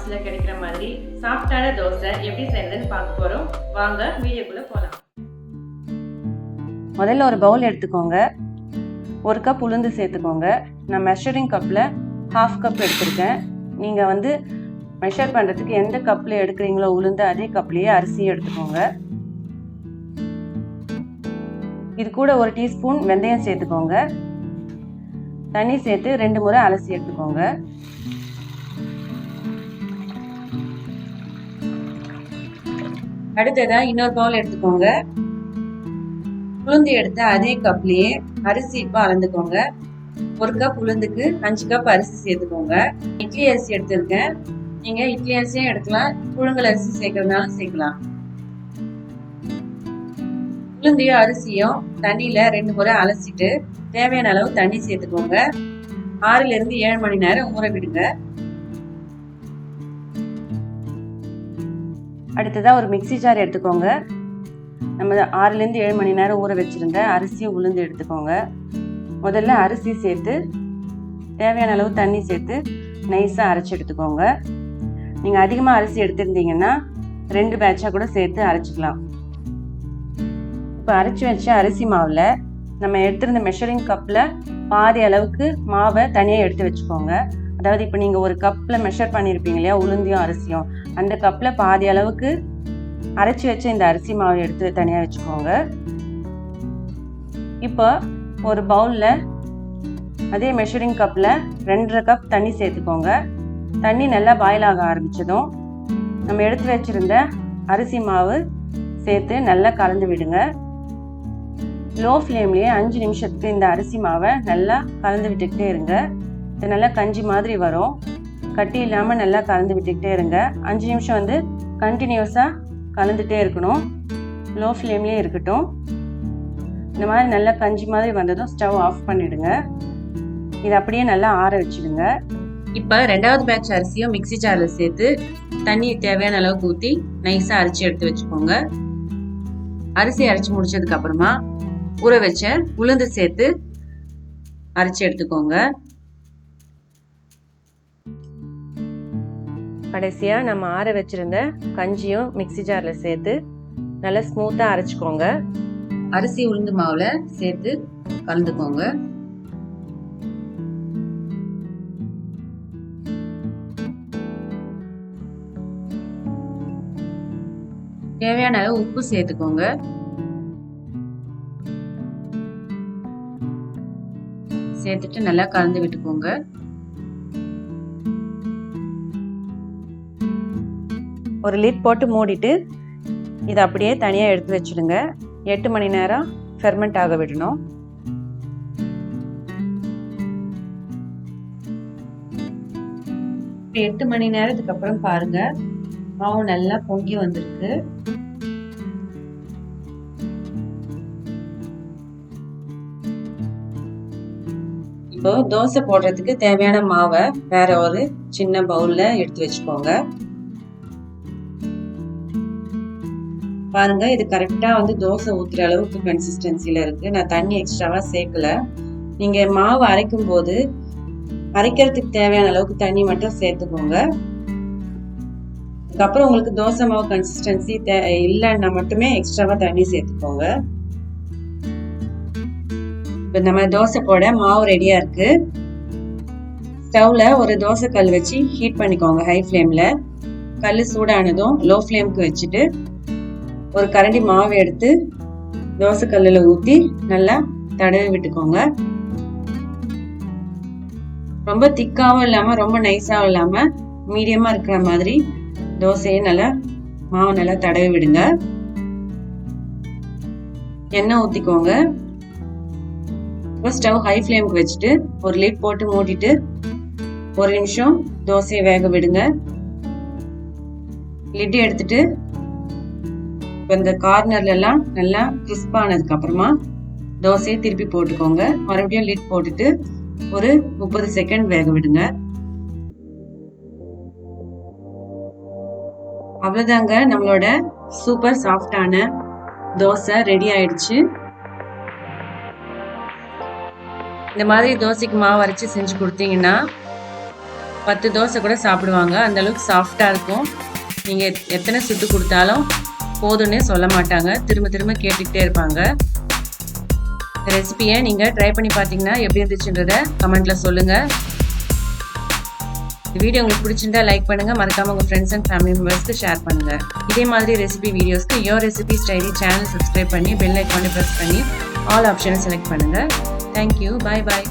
பாக்ஸ்ல கிடைக்கிற மாதிரி சாஃப்டான தோசை எப்படி செய்யறதுன்னு பார்க்க போறோம். வாங்க வீடியோக்குள்ள போலாம். முதல்ல ஒரு பவுல் எடுத்துக்கோங்க. 1 கப் உளுந்து சேர்த்துக்கோங்க. நான் மெஷரிங் கப்பில் 1/2 கப் எடுத்திருக்கேன். நீங்கள் மெஷர் பண்ணுறதுக்கு எந்த கப்பில் எடுக்கிறீங்களோ உளுந்து அதே கப்லேயே அரிசியும் எடுத்துக்கோங்க. இது கூட 1 டீஸ்பூன் வெந்தயம் சேர்த்துக்கோங்க. தண்ணி சேர்த்து 2 முறை அலசி எடுத்துக்கோங்க. அடுத்ததாக இன்னொரு பவுல் எடுத்துக்கோங்க. உளுந்து எடுத்து அதே கப்லேயே அரிசி இப்போ அளந்துக்கோங்க. 1 கப் உளுந்துக்கு 5 கப் அரிசி சேர்த்துக்கோங்க. இட்லி அரிசி எடுத்திருக்கேன். நீங்கள் இட்லி அரிசியும் எடுக்கலாம், புழுங்கல் அரிசி சேர்க்கறதுனாலும் சேர்க்கலாம். உளுந்தையும் அரிசியும் தண்ணியில் 2 முறை அலசிட்டு தேவையான அளவு தண்ணி சேர்த்துக்கோங்க. 6 to 7 மணி நேரம் ஊற விடுங்க. அடுத்ததாக ஒரு மிக்சி ஜார் எடுத்துக்கோங்க. நம்ம 6 to 7 மணி நேரம் ஊற வச்சுருந்த அரிசியும் உளுந்து எடுத்துக்கோங்க. முதல்ல அரிசி சேர்த்து தேவையான அளவு தண்ணி சேர்த்து நைஸாக அரைச்சி எடுத்துக்கோங்க. நீங்கள் அதிகமாக அரிசி எடுத்துருந்தீங்கன்னா 2 பேட்சாக கூட சேர்த்து அரைச்சிக்கலாம். இப்போ அரைச்சி வச்ச அரிசி மாவில் நம்ம எடுத்திருந்த மெஷரிங் கப்பில் பாதி அளவுக்கு மாவை தனியாக எடுத்து வச்சுக்கோங்க. அதாவது இப்போ நீங்கள் 1 கப்பில் மெஷர் பண்ணியிருப்பீங்க இல்லையா, உளுந்தையும் அரிசியும், அந்த கப்பில் பாதி அளவுக்கு அரைச்சி வச்ச இந்த அரிசி மாவை எடுத்து தனியாக வச்சுக்கோங்க. இப்போ ஒரு பவுலில் அதே மெஷரிங் கப்பில் 2.5 கப் தண்ணி சேர்த்துக்கோங்க. தண்ணி நல்லா பாயில் ஆக ஆரம்பித்ததும் நம்ம எடுத்து வச்சுருந்த அரிசி மாவு சேர்த்து நல்லா கலந்து விடுங்க. லோ ஃப்ளேம்லேயே 5 நிமிஷத்துக்கு இந்த அரிசி மாவை நல்லா கலந்து விட்டுக்கிட்டே இருங்க. இது நல்லா கஞ்சி மாதிரி வரும். கட்டி இல்லாமல் நல்லா கலந்து விட்டுக்கிட்டே இருங்க. 5 நிமிஷம் கண்டினியூஸாக கலந்துகிட்டே இருக்கணும். லோ ஃப்ளேம்லேயே இருக்கட்டும். இந்த மாதிரி நல்லா கஞ்சி மாதிரி வந்ததும் ஸ்டவ் ஆஃப் பண்ணிவிடுங்க. இதை அப்படியே நல்லா ஆற வச்சுடுங்க. இப்போ 2வது பேட்ச் அரிசியும் மிக்சி ஜாரில் சேர்த்து தண்ணி தேவையான அளவுக்கு ஊற்றி நைஸாக அரைச்சி எடுத்து வச்சுக்கோங்க. அரிசி அரைச்சி முடிச்சதுக்கு அப்புறமா ஊற வச்ச உளுந்து சேர்த்து அரைச்சி எடுத்துக்கோங்க. கடைசியாக நம்ம ஆற வச்சிருந்த கஞ்சியும் மிக்சி ஜாரில் சேர்த்து நல்லா ஸ்மூத்தாக அரைச்சிக்கோங்க. அரிசி உளுந்து மாவில் சேர்த்து கலந்துக்கோங்க. தேவையான அளவு உப்பு சேர்த்துக்கோங்க. சேர்த்துட்டு நல்லா கலந்து விட்டுக்கோங்க. ஒரு லிட் போட்டு மூடிட்டு இதை அப்படியே தனியாக எடுத்து வச்சுடுங்க. 8 மணி நேரம் ஃபெர்மெண்ட் ஆக விடணும். இப்போ 8 மணி நேரத்துக்கு அப்புறம் பாருங்க, மாவு நல்லா பொங்கி வந்திருக்கு. இப்போ தோசை போடுறதுக்கு தேவையான மாவை வேற ஒரு சின்ன பவுல்ல எடுத்து வச்சுக்கோங்க. பாருங்க, இது கரெக்டா தோசை ஊத்துற அளவுக்கு கன்சிஸ்டன்சில இருக்கு. நான் தண்ணி எக்ஸ்ட்ராவா சேர்க்கல. நீங்க மாவு அரைக்கும் போது அரைக்கிறதுக்கு தேவையான அளவுக்கு தண்ணி மட்டும் சேர்த்துக்கோங்க. அதுக்கப்புறம் உங்களுக்கு தோசை மாவு கன்சிஸ்டன்சி இல்லைன்னா மட்டுமே எக்ஸ்ட்ராவா தண்ணி சேர்த்துக்கோங்க. இப்போ நம்ம தோசை போட மாவு ரெடியா இருக்கு. ஸ்டவ்ல ஒரு தோசை கல் வச்சு ஹீட் பண்ணிக்கோங்க ஹை ஃப்ளேம்ல. கல் சூடானதும் லோ ஃப்ளேம்க்கு வச்சுட்டு ஒரு கரண்டி மாவு எடுத்து தோசை கல்லில் ஊற்றி நல்லா தடவி விட்டுக்கோங்க. ரொம்ப திக்காவும் இல்லாம ரொம்ப நைஸாவும் இல்லாம மீடியமா இருக்கிற மாதிரி தோசையை நல்லா மாவு நல்லா தடவி விடுங்க. எண்ணெய் ஊற்றிக்கோங்க. ஸ்டவ் ஹை ஃப்ளேம்க்கு வச்சுட்டு ஒரு லிட் போட்டு மூடிட்டு 1 நிமிஷம் தோசையை வேக விடுங்க. லிட் எடுத்துட்டு இப்போ இந்த கார்னர்ல எல்லாம் நல்லா கிறிஸ்ப் ஆனதுக்கு அப்புறமா தோசையை திருப்பி போட்டுக்கோங்க. மறுபடியும் லிட் போட்டுட்டு ஒரு 30 செகண்ட் வேக விடுங்க. அவ்வளவுதாங்க, நம்மளோட சூப்பர் சாஃப்டான தோசை ரெடி ஆயிடுச்சு. இந்த மாதிரி தோசைக்கு மாவு அரைச்சி செஞ்சு கொடுத்தீங்கன்னா 10 தோசை கூட சாப்பிடுவாங்க. அந்தளவுக்கு சாஃப்டாக இருக்கும். நீங்கள் எத்தனை சுட்டு கொடுத்தாலும் போதும்னே சொல்ல மாட்டாங்க. திரும்ப திரும்ப கேட்டுக்கிட்டே இருப்பாங்க. இந்த ரெசிபியை நீங்கள் ட்ரை பண்ணி பார்த்தீங்கன்னா எப்படி இருந்துச்சுன்றதை கமெண்ட்டில் சொல்லுங்கள். இந்த வீடியோ உங்களுக்கு பிடிச்சிருந்தா லைக் பண்ணுங்கள். மறக்காமல் உங்கள் ஃப்ரெண்ட்ஸ் அண்ட் ஃபேமிலி மெம்பர்ஸ்க்கு ஷேர் பண்ணுங்கள். இதே மாதிரி ரெசிபி வீடியோஸ்க்கு your recipe style channel subscribe பண்ணி பெல் ஐக்கானை ப்ரெஸ் பண்ணி ஆல் ஆப்ஷனை செலக்ட் பண்ணுங்கள். தேங்க்யூ. பாய் பாய்.